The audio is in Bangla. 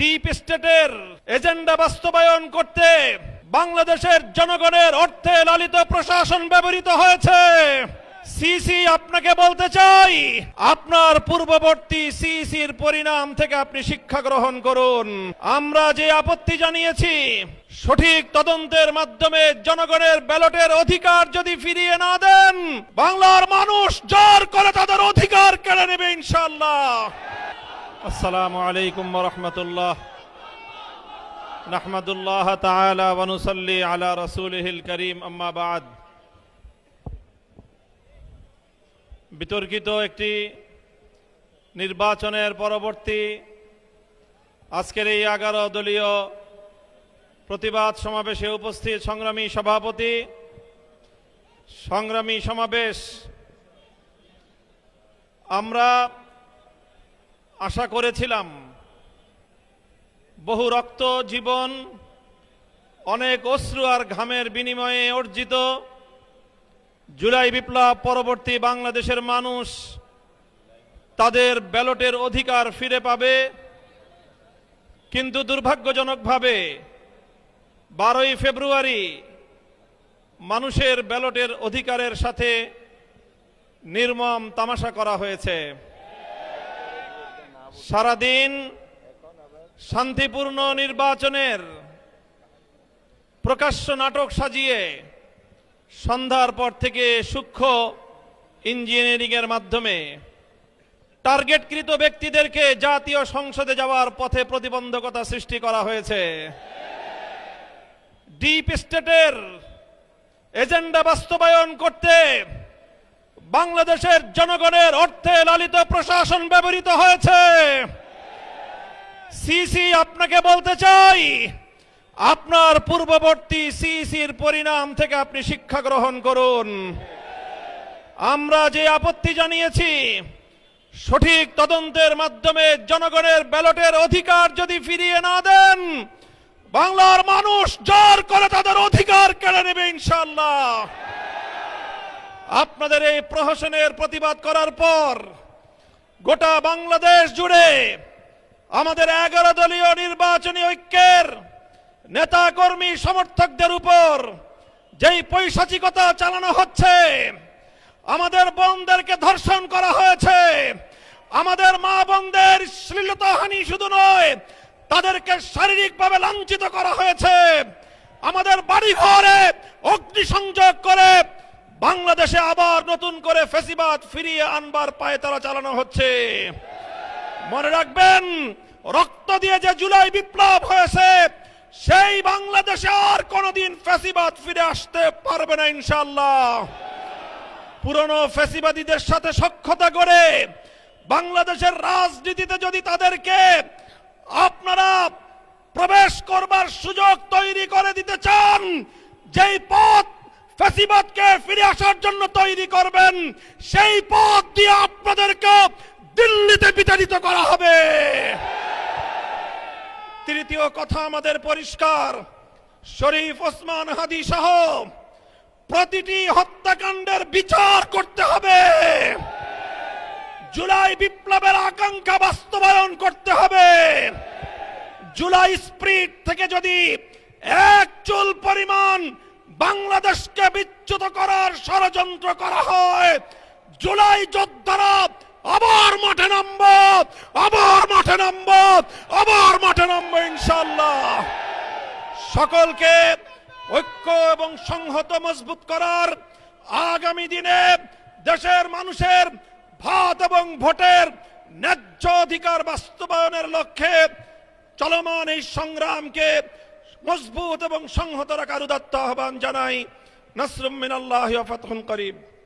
ডিপ স্টেটের এজেন্ডা বাস্তবায়ন করতে বাংলাদেশের জনগণের অর্থে লালিত প্রশাসন ব্যবহৃত হয়েছে। সিসি আপনাকে বলতে চাই, আপনার পূর্ববর্তী সিসির পরিণাম থেকে আপনি শিক্ষা গ্রহণ করুন। আমরা যে আপত্তি জানিয়েছি, সঠিক তদন্তের মাধ্যমে জনগণের ব্যালটের অধিকার যদি ফিরিয়ে না দেন, বাংলার মানুষ জোর করে তাদের অধিকার কেড়ে নেবে ইনশাআল্লাহ। আসসালামু আলাইকুম ওয়া রাহমাতুল্লাহ। নাহমাদুল্লাহ তাআলা ওয়া নুসাল্লি আলা রাসূলিহিল কারীম, আম্মা বা'দ। বিতর্কিত একটি নির্বাচনের পরবর্তী আজকের এই 11 দলীয় প্রতিবাদ সমাবেশে উপস্থিত সংগ্রামী সভাপতি, সংগ্রামী সমাবেশ, আমরা আশা করেছিলাম বহু রক্ত, জীবন, অনেক অশ্রু আর ঘামের বিনিময়ে অর্জিত জুলাই বিপ্লব পরবর্তী বাংলাদেশের মানুষ তাদের ব্যালটের অধিকার ফিরে পাবে। কিন্তু দুর্ভাগ্যজনকভাবে 12ই ফেব্রুয়ারি মানুষের ব্যালটের অধিকারের সাথে নির্মম তামাশা করা হয়েছে। সারাদিন শান্তিপূর্ণ নির্বাচনের প্রকাশ্য নাটক সাজিয়ে সন্ধ্যার পর থেকে সূক্ষ্ম ইঞ্জিনিয়ারিং এর মাধ্যমে টার্গেটকৃত ব্যক্তিদেরকে জাতীয় সংসদে যাওয়ার পথে প্রতিবন্ধকতা সৃষ্টি করা হয়েছে। ডিপ স্টেটের এজেন্ডা বাস্তবায়ন করতে বাংলাদেশের জনগণের অর্থে লালিত প্রশাসন ব্যবহৃত হয়েছে। সিসি আপনাকে বলতে চাই, আপনার পূর্ববর্তী সিসির পরিণাম থেকে আপনি শিক্ষা গ্রহণ করুন। আমরা যে আপত্তি জানিয়েছি, সঠিক তদন্তের মাধ্যমে জনগণের ব্যালটের অধিকার যদি ফিরিয়ে না দেন, বাংলার মানুষ জোর করে তাদের অধিকার কেড়ে নেবে ইনশাআল্লাহ। আপনাদের এই প্রহসনের প্রতিবাদ করার পর গোটা বাংলাদেশ জুড়ে আমাদের 11 দলীয় নির্বাচনী ঐক্যের নেতা কর্মী সমর্থকদের উপর যেই পৈশাচিকতা চালানো হচ্ছে, আমাদের বোনদেরকে ধর্ষণ করা হয়েছে, আমাদের মা বোনদের শ্লীলতাহানি শুধু নয়, তাদেরকে শারীরিকভাবে লাঞ্ছিত করা হয়েছে, আমাদের বাড়ি ঘরে অগ্নিসংযোগ করে বাংলাদেশে আবার নতুন করে ফ্যাসিবাদ ফিরিয়ে আনবার পায়তারা চালানো হচ্ছে। মনে রাখবেন, রক্ত দিয়ে যে জুলাই বিপ্লব হয়েছে, সেই বাংলাদেশে আর কোনোদিন ফ্যাসিবাদ ফিরে আসতে পারবে না ইনশাআল্লাহ। পুরনো ফ্যাসিবাদীদের সাথে সখ্যতা করে বাংলাদেশের রাজনীতিতে যদি তাদেরকে আপনারা প্রবেশ করবার সুযোগ তৈরি করে দিতে চান, যেই পথ ফ্যাসিবাদকে ফিরে আসার জন্য তৈরি করবেন, সেই পথ দিয়ে আপনাদেরকে দিল্লিতে বিতাড়িত করা হবে। তৃতীয় কথা আমাদের পরিষ্কার, শরীফ ওসমান হাদি সহ প্রতিটি হত্যাকাণ্ডের বিচার করতে হবে। জুলাই বিপ্লবের আকাঙ্ক্ষা বাস্তবায়ন করতে হবে। জুলাই স্পিরিট থেকে যদি এক চুল পরিমাণ বাংলাদেশকে বিচ্যুত করার ষড়যন্ত্র করা হয়, জুলাই যোদ্ধারা আবার মাঠে নামবো, আবার মাঠে নামবো, আবার মাঠে নামবো ইনশাআল্লাহ। সকলকে ঐক্য এবং সংহত মজবুত করার, আগামী দিনে দেশের মানুষের ভাত এবং ভোটের ন্যায্য অধিকার বাস্তবায়নের লক্ষ্যে চলমান এই সংগ্রামকে মজবুত এবং সংহত রাখার উদাত্ত আহ্বান জানাই। নাসরুম মিনাল্লাহি ওয়া ফাতহুন করিব।